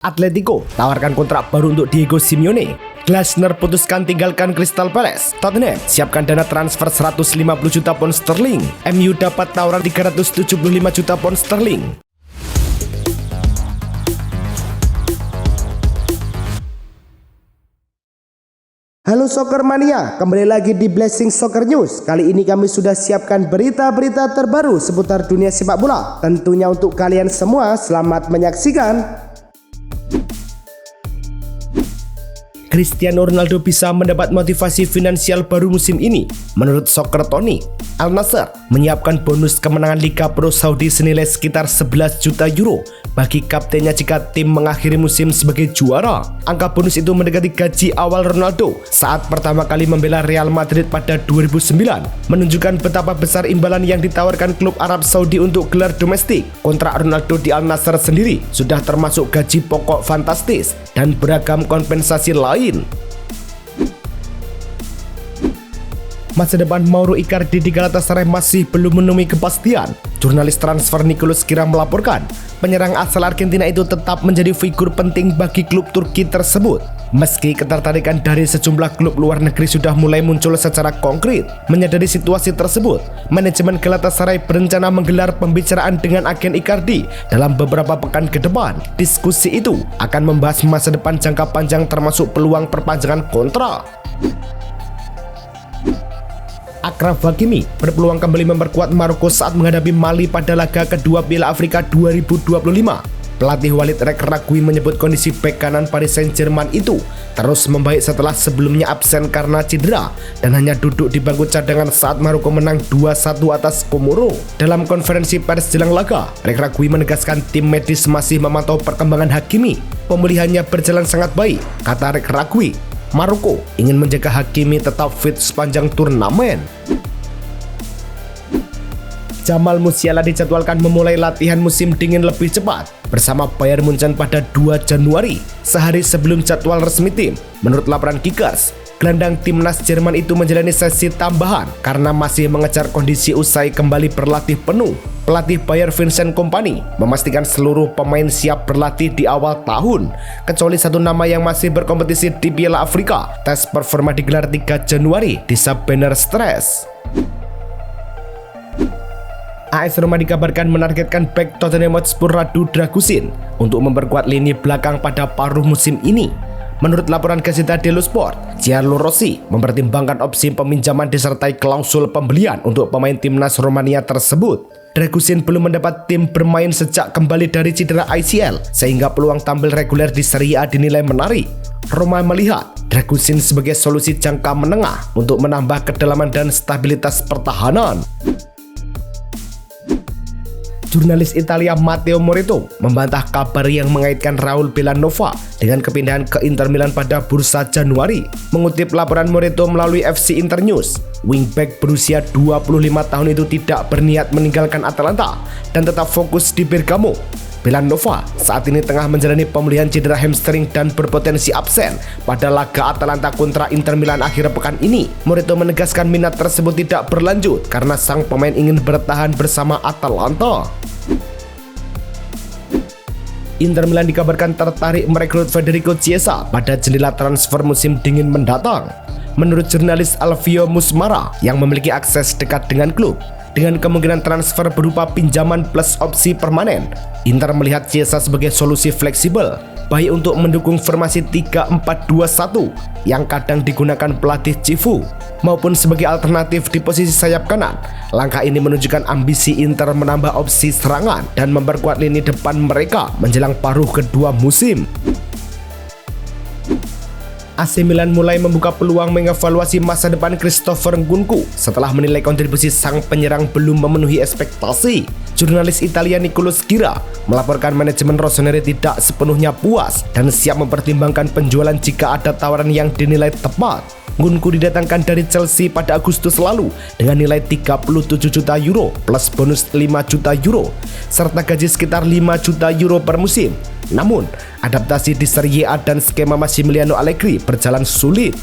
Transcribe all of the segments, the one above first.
Atletico tawarkan kontrak baru untuk Diego Simeone. Glasner putuskan tinggalkan Crystal Palace. Tottenham siapkan dana transfer 150 juta pound sterling. MU dapat tawaran 375 juta pound sterling. Halo Soccer Mania, kembali lagi di Blessing Soccer News. Kali ini kami sudah siapkan berita-berita terbaru seputar dunia sepak bola. Tentunya untuk kalian semua, selamat menyaksikan. Cristiano Ronaldo bisa mendapat motivasi finansial baru musim ini. Menurut Soccer Tonic, Al Nassr menyiapkan bonus kemenangan Liga Pro Saudi senilai sekitar 11 juta euro bagi kaptennya jika tim mengakhiri musim sebagai juara. Angka bonus itu mendekati gaji awal Ronaldo saat pertama kali membela Real Madrid pada 2009, menunjukkan betapa besar imbalan yang ditawarkan klub Arab Saudi untuk gelar domestik. Kontrak Ronaldo di Al Nassr sendiri sudah termasuk gaji pokok fantastis dan beragam kompensasi lain. Masa depan Mauro Icardi di Galatasaray masih belum menemui kepastian. Jurnalis transfer Nicolas Kira melaporkan, penyerang asal Argentina itu tetap menjadi figur penting bagi klub Turki tersebut. Meski ketertarikan dari sejumlah klub luar negeri sudah mulai muncul secara konkret, menyadari situasi tersebut, manajemen Galatasaray berencana menggelar pembicaraan dengan agen Icardi dalam beberapa pekan ke depan. Diskusi itu akan membahas masa depan jangka panjang termasuk peluang perpanjangan kontrak. Achraf Hakimi berpeluang kembali memperkuat Maroko saat menghadapi Mali pada laga kedua Piala Afrika 2025. Pelatih Walid Regragui menyebut kondisi bek kanan Paris Saint-Germain itu terus membaik setelah sebelumnya absen karena cedera dan hanya duduk di bangku cadangan saat Maroko menang 2-1 atas Komoro. Dalam konferensi pers jelang laga, Regragui menegaskan tim medis masih memantau perkembangan Hakimi. Pemulihannya berjalan sangat baik, kata Regragui. Maroko ingin menjaga Hakimi tetap fit sepanjang turnamen. Jamal Musiala dijadwalkan memulai latihan musim dingin lebih cepat bersama Bayern Munchen pada 2 Januari, sehari sebelum jadwal resmi tim. Menurut laporan Kickers, gelandang timnas Jerman itu menjalani sesi tambahan karena masih mengejar kondisi usai kembali berlatih penuh. Pelatih Bayer Vincent Kompany memastikan seluruh pemain siap berlatih di awal tahun, kecuali satu nama yang masih berkompetisi di Piala Afrika. Tes performa digelar 3 Januari di Sabbener Stress. AS Roma dikabarkan menargetkan bek Tottenham Hotspur Radu Dragusin untuk memperkuat lini belakang pada paruh musim ini. Menurut laporan Gazzetta dello Sport, Gianluigi Rossi mempertimbangkan opsi peminjaman disertai klausul pembelian untuk pemain timnas Romania tersebut. Dragusin belum mendapat tim bermain sejak kembali dari cedera ACL, sehingga peluang tampil reguler di Serie A dinilai menarik. Roma melihat Dragusin sebagai solusi jangka menengah untuk menambah kedalaman dan stabilitas pertahanan. Jurnalis Italia Matteo Moretto membantah kabar yang mengaitkan Raul Bellanova dengan kepindahan ke Inter Milan pada bursa Januari. Mengutip laporan Moretto melalui FC Internews, wingback berusia 25 tahun itu tidak berniat meninggalkan Atalanta dan tetap fokus di Bergamo. Bellanova saat ini tengah menjalani pemulihan cedera hamstring dan berpotensi absen pada laga Atalanta kontra Inter Milan akhir pekan ini. Moretto menegaskan minat tersebut tidak berlanjut karena sang pemain ingin bertahan bersama Atalanta. Inter Milan dikabarkan tertarik merekrut Federico Chiesa pada jendela transfer musim dingin mendatang. Menurut jurnalis Alvio Musmara yang memiliki akses dekat dengan klub, dengan kemungkinan transfer berupa pinjaman plus opsi permanen, Inter melihat Chiesa sebagai solusi fleksibel, baik untuk mendukung formasi 3-4-2-1 yang kadang digunakan pelatih Cifu, maupun sebagai alternatif di posisi sayap kanan. Langkah ini menunjukkan ambisi Inter menambah opsi serangan dan memperkuat lini depan mereka menjelang paruh kedua musim. AC Milan mulai membuka peluang mengevaluasi masa depan Christopher Nkunku setelah menilai kontribusi sang penyerang belum memenuhi ekspektasi. Jurnalis Italia Nicolas Kira melaporkan manajemen Rossoneri tidak sepenuhnya puas dan siap mempertimbangkan penjualan jika ada tawaran yang dinilai tepat. Nkunku didatangkan dari Chelsea pada Agustus lalu dengan nilai 37 juta euro plus bonus 5 juta euro serta gaji sekitar 5 juta euro per musim. Namun, adaptasi di Serie A dan skema Massimiliano Allegri berjalan sulit.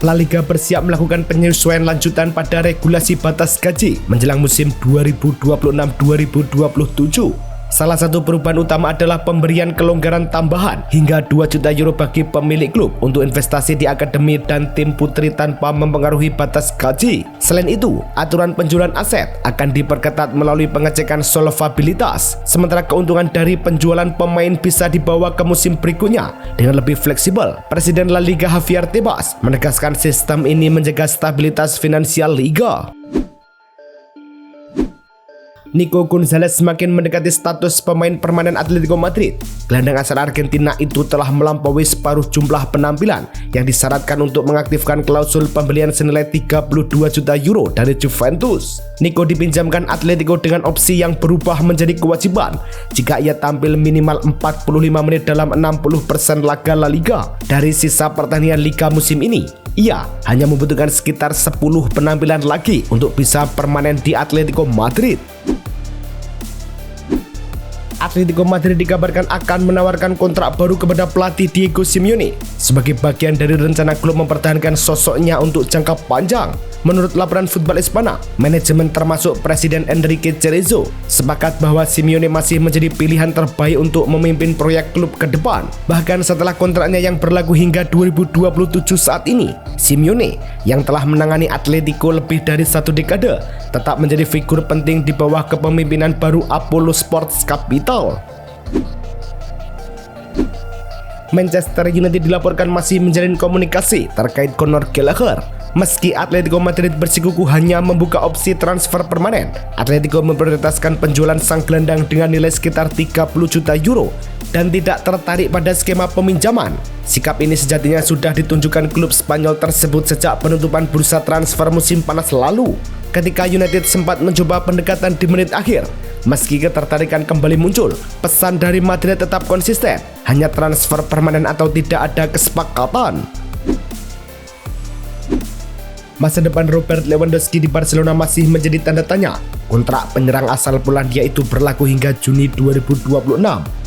La Liga bersiap melakukan penyesuaian lanjutan pada regulasi batas gaji menjelang musim 2026-2027. Salah satu perubahan utama adalah pemberian kelonggaran tambahan hingga 2 juta euro bagi pemilik klub untuk investasi di akademi dan tim putri tanpa mempengaruhi batas gaji. Selain itu, aturan penjualan aset akan diperketat melalui pengecekan solvabilitas, sementara keuntungan dari penjualan pemain bisa dibawa ke musim berikutnya dengan lebih fleksibel. Presiden La Liga Javier Tebas menegaskan sistem ini menjaga stabilitas finansial liga. Nico Gonzalez semakin mendekati status pemain permanen Atletico Madrid. Gelandang asal Argentina itu telah melampaui separuh jumlah penampilan yang disyaratkan untuk mengaktifkan klausul pembelian senilai 32 juta euro dari Juventus. Nico dipinjamkan Atletico dengan opsi yang berubah menjadi kewajiban jika ia tampil minimal 45 menit dalam 60% laga La Liga dari sisa pertandingan Liga musim ini. Ia hanya membutuhkan sekitar 10 penampilan lagi untuk bisa permanen di Atletico Madrid. Atletico Madrid dikabarkan akan menawarkan kontrak baru kepada pelatih Diego Simeone sebagai bagian dari rencana klub mempertahankan sosoknya untuk jangka panjang. Menurut laporan Football Espana, manajemen termasuk Presiden Enrique Cerezo sepakat bahwa Simeone masih menjadi pilihan terbaik untuk memimpin proyek klub ke depan. Bahkan setelah kontraknya yang berlaku hingga 2027 saat ini, Simeone yang telah menangani Atletico lebih dari 1 dekade tetap menjadi figur penting di bawah kepemimpinan baru Apollo Sports Capital. Manchester United dilaporkan masih menjalin komunikasi terkait Conor Gallagher. Meski Atletico Madrid bersikukuh hanya membuka opsi transfer permanen, Atletico memprioritaskan penjualan sang gelandang dengan nilai sekitar 30 juta euro dan tidak tertarik pada skema peminjaman. Sikap ini sejatinya sudah ditunjukkan klub Spanyol tersebut sejak penutupan bursa transfer musim panas lalu, ketika United sempat mencoba pendekatan di menit akhir. Meski ketertarikan kembali muncul, pesan dari Madrid tetap konsisten, hanya transfer permanen atau tidak ada kesepakatan. Masa depan Robert Lewandowski di Barcelona masih menjadi tanda tanya. Kontrak penyerang asal Polandia itu berlaku hingga Juni 2026.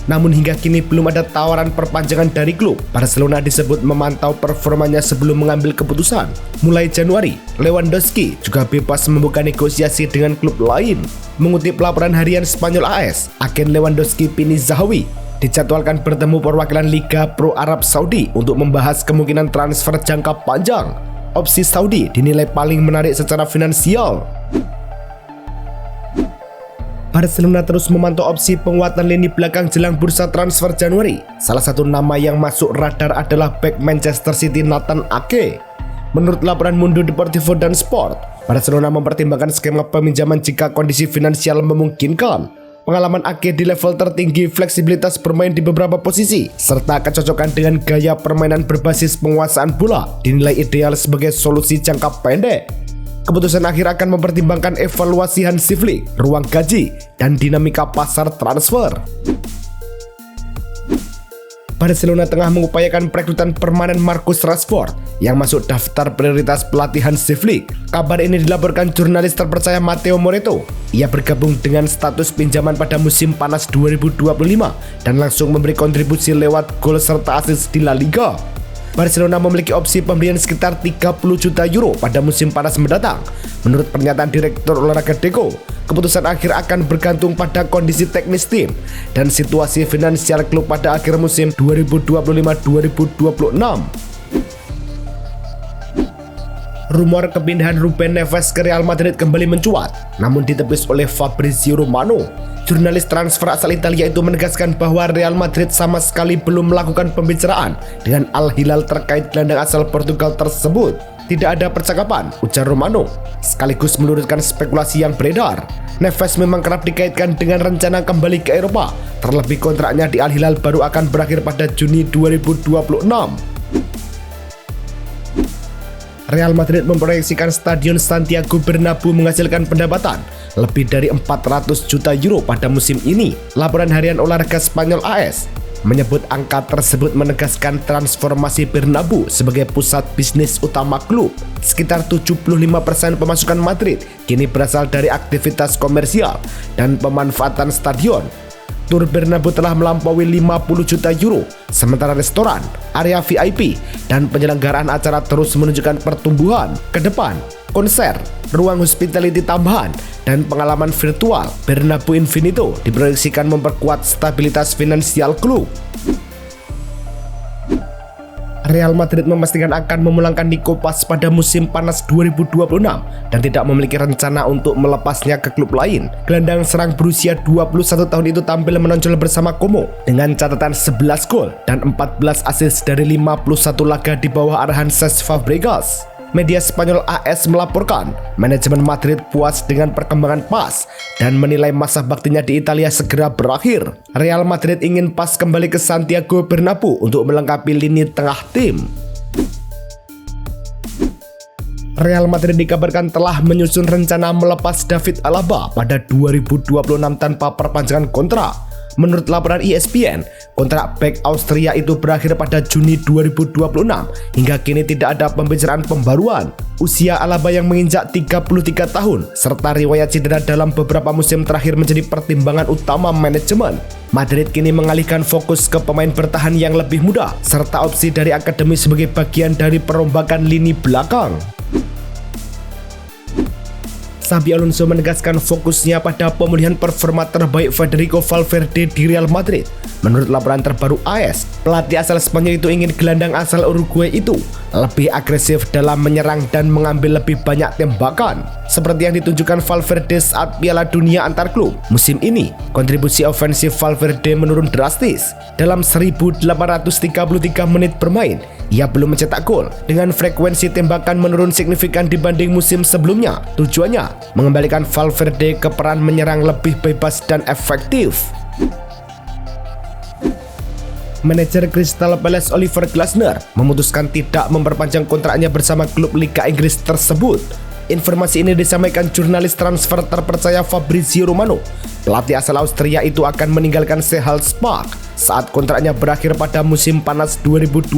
Namun hingga kini belum ada tawaran perpanjangan dari klub. Barcelona disebut memantau performanya sebelum mengambil keputusan. Mulai Januari, Lewandowski juga bebas membuka negosiasi dengan klub lain. Mengutip laporan harian Spanyol AS, agen Lewandowski Pini Zahawi dijadwalkan bertemu perwakilan Liga Pro Arab Saudi untuk membahas kemungkinan transfer jangka panjang. Opsi Saudi dinilai paling menarik secara finansial. Barcelona terus memantau opsi penguatan lini belakang jelang bursa transfer Januari. Salah satu nama yang masuk radar adalah bek Manchester City Nathan Ake. Menurut laporan Mundo Deportivo dan Sport, Barcelona mempertimbangkan skema peminjaman jika kondisi finansial memungkinkan. Pengalaman Ake di level tertinggi, fleksibilitas bermain di beberapa posisi, serta kecocokan dengan gaya permainan berbasis penguasaan bola dinilai ideal sebagai solusi jangka pendek. Keputusan akhir akan mempertimbangkan evaluasi Hansi Flick, ruang gaji, dan dinamika pasar transfer. Barcelona tengah mengupayakan perekrutan permanen Marcus Rashford yang masuk daftar prioritas pelatih Hansi Flick. Kabar ini dilaporkan jurnalis terpercaya Matteo Moretto. Ia bergabung dengan status pinjaman pada musim panas 2025 dan langsung memberi kontribusi lewat gol serta assist di La Liga. Barcelona memiliki opsi pembelian sekitar 30 juta euro pada musim panas mendatang. Menurut pernyataan Direktur Olahraga Deco, keputusan akhir akan bergantung pada kondisi teknis tim dan situasi finansial klub pada akhir musim 2025-2026. Rumor kepindahan Ruben Neves ke Real Madrid kembali mencuat, namun ditepis oleh Fabrizio Romano. Jurnalis transfer asal Italia itu menegaskan bahwa Real Madrid sama sekali belum melakukan pembicaraan dengan Al Hilal terkait gelandang asal Portugal tersebut. Tidak ada percakapan, ujar Romano, sekaligus meluruskan spekulasi yang beredar. Neves memang kerap dikaitkan dengan rencana kembali ke Eropa, terlebih kontraknya di Al Hilal baru akan berakhir pada Juni 2026. Real Madrid memproyeksikan Stadion Santiago Bernabeu menghasilkan pendapatan lebih dari 400 juta euro pada musim ini. Laporan harian olahraga Spanyol AS menyebut angka tersebut menegaskan transformasi Bernabeu sebagai pusat bisnis utama klub. Sekitar 75% pemasukan Madrid kini berasal dari aktivitas komersial dan pemanfaatan stadion. Tur Bernabeu telah melampaui 50 juta euro, sementara restoran, area VIP, dan penyelenggaraan acara terus menunjukkan pertumbuhan ke depan. Konser, ruang hospitality tambahan, dan pengalaman virtual Bernabeu Infinito diproyeksikan memperkuat stabilitas finansial klub. Real Madrid memastikan akan memulangkan Nico Paz pada musim panas 2026 dan tidak memiliki rencana untuk melepasnya ke klub lain. Gelandang serang berusia 21 tahun itu tampil menonjol bersama Como dengan catatan 11 gol dan 14 assist dari 51 laga di bawah arahan Cesc Fabregas. Media Spanyol AS melaporkan manajemen Madrid puas dengan perkembangan Paz dan menilai masa baktinya di Italia segera berakhir. Real Madrid ingin Paz kembali ke Santiago Bernabeu untuk melengkapi lini tengah tim. Real Madrid dikabarkan telah menyusun rencana melepas David Alaba pada 2026 tanpa perpanjangan kontrak. Menurut laporan ESPN, kontrak bek Austria itu berakhir pada Juni 2026. Hingga kini tidak ada pembicaraan pembaruan. Usia Alaba yang menginjak 33 tahun serta riwayat cedera dalam beberapa musim terakhir menjadi pertimbangan utama manajemen. Madrid kini mengalihkan fokus ke pemain bertahan yang lebih muda serta opsi dari akademi sebagai bagian dari perombakan lini belakang. Xabi Alonso menegaskan fokusnya pada pemulihan performa terbaik Federico Valverde di Real Madrid. Menurut laporan terbaru AS, pelatih asal Spanyol itu ingin gelandang asal Uruguay itu lebih agresif dalam menyerang dan mengambil lebih banyak tembakan, seperti yang ditunjukkan Valverde saat Piala Dunia antar klub. Musim ini, kontribusi ofensif Valverde menurun drastis. Dalam 1.833 menit bermain, ia belum mencetak gol. Dengan frekuensi tembakan menurun signifikan dibanding musim sebelumnya. Tujuannya mengembalikan Valverde ke peran menyerang lebih bebas dan efektif. Manajer Crystal Palace Oliver Glasner memutuskan tidak memperpanjang kontraknya bersama klub Liga Inggris tersebut. Informasi ini disampaikan jurnalis transfer terpercaya Fabrizio Romano. Pelatih asal Austria itu akan meninggalkan Seahawks saat kontraknya berakhir pada musim panas 2026.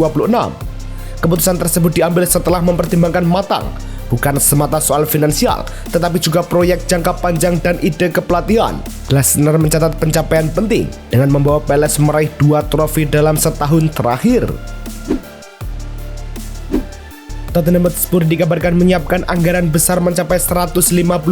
Keputusan tersebut diambil setelah mempertimbangkan matang, bukan semata soal finansial, tetapi juga proyek jangka panjang dan ide kepelatihan. Glasner mencatat pencapaian penting dengan membawa Palace meraih 2 trofi dalam setahun terakhir. Tottenham Hotspur dikabarkan menyiapkan anggaran besar mencapai 150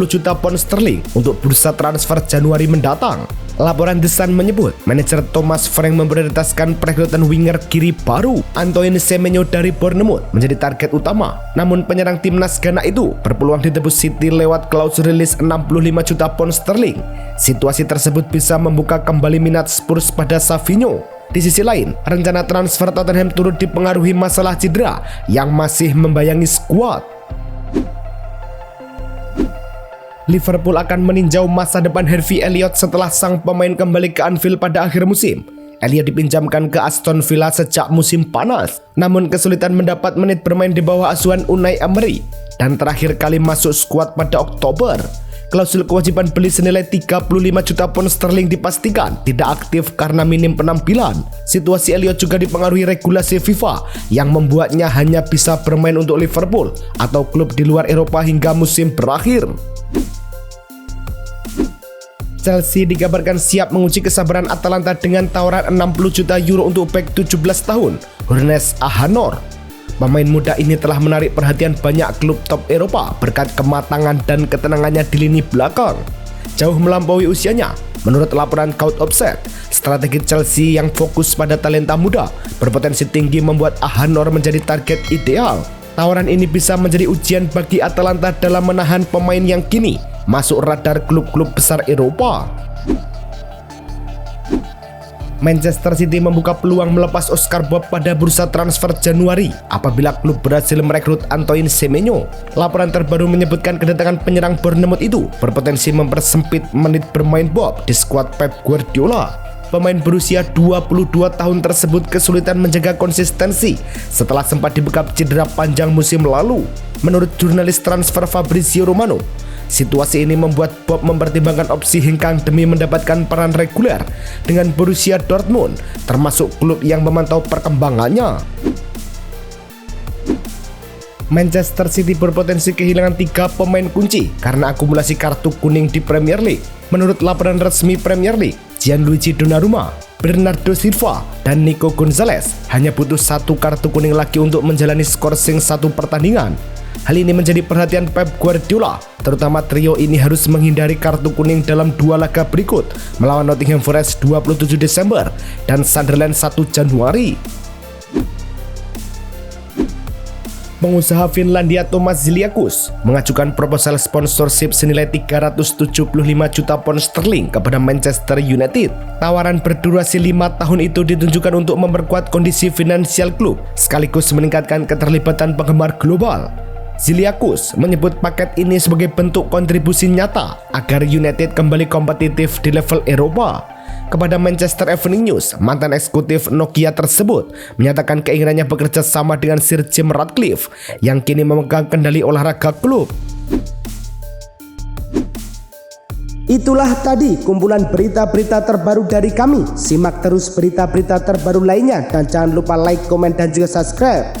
juta pound sterling untuk bursa transfer Januari mendatang. Laporan The Sun menyebut manajer Thomas Frank memprioritaskan perekrutan winger kiri baru Antoine Semenyo dari Bournemouth menjadi target utama. Namun penyerang timnas Ghana itu berpeluang ditebus City lewat klausul rilis 65 juta pound sterling. Situasi tersebut bisa membuka kembali minat Spurs pada Savinho. Di sisi lain, rencana transfer Tottenham turut dipengaruhi masalah cedera yang masih membayangi skuad. Liverpool akan meninjau masa depan Harvey Elliott setelah sang pemain kembali ke Anfield pada akhir musim. Elliott dipinjamkan ke Aston Villa sejak musim panas, namun kesulitan mendapat menit bermain di bawah asuhan Unai Emery dan terakhir kali masuk skuad pada Oktober. Klausul kewajiban beli senilai 35 juta pound sterling dipastikan tidak aktif karena minim penampilan. Situasi Elliott juga dipengaruhi regulasi FIFA yang membuatnya hanya bisa bermain untuk Liverpool atau klub di luar Eropa hingga musim berakhir. Chelsea dikabarkan siap menguji kesabaran Atalanta dengan tawaran 60 juta euro untuk bek 17 tahun, Hrnes Ahanor. Pemain muda ini telah menarik perhatian banyak klub top Eropa berkat kematangan dan ketenangannya di lini belakang. Jauh melampaui usianya, menurut laporan Court Offset, strategi Chelsea yang fokus pada talenta muda berpotensi tinggi membuat Ahanor menjadi target ideal. Tawaran ini bisa menjadi ujian bagi Atalanta dalam menahan pemain yang kini masuk radar klub-klub besar Eropa. Manchester City membuka peluang melepas Oscar Bob pada bursa transfer Januari apabila klub berhasil merekrut Antoine Semenyo. Laporan terbaru menyebutkan kedatangan penyerang Bournemouth itu berpotensi mempersempit menit bermain Bob di skuad Pep Guardiola. Pemain berusia 22 tahun tersebut kesulitan menjaga konsistensi setelah sempat dibekap cedera panjang musim lalu. Menurut jurnalis transfer Fabrizio Romano, situasi ini membuat Bob mempertimbangkan opsi hengkang demi mendapatkan peran reguler dengan Borussia Dortmund, termasuk klub yang memantau perkembangannya. Manchester City berpotensi kehilangan 3 pemain kunci karena akumulasi kartu kuning di Premier League. Menurut laporan resmi Premier League, Gianluigi Donnarumma, Bernardo Silva, dan Nico Gonzalez hanya butuh 1 kartu kuning lagi untuk menjalani skorsing 1 pertandingan. Hal ini menjadi perhatian Pep Guardiola, terutama trio ini harus menghindari kartu kuning dalam 2 laga berikut melawan Nottingham Forest 27 Desember dan Sunderland 1 Januari. Pengusaha Finlandia Thomas Ziliakus mengajukan proposal sponsorship senilai 375 juta pound sterling kepada Manchester United. Tawaran berdurasi 5 tahun itu ditunjukkan untuk memperkuat kondisi finansial klub sekaligus meningkatkan keterlibatan penggemar global. Ziliakus menyebut paket ini sebagai bentuk kontribusi nyata agar United kembali kompetitif di level Eropa. Kepada Manchester Evening News, mantan eksekutif Nokia tersebut menyatakan keinginannya bekerja sama dengan Sir Jim Ratcliffe yang kini memegang kendali olahraga klub. Itulah tadi kumpulan berita-berita terbaru dari kami. Simak terus berita-berita terbaru lainnya dan jangan lupa like, komen, dan juga subscribe.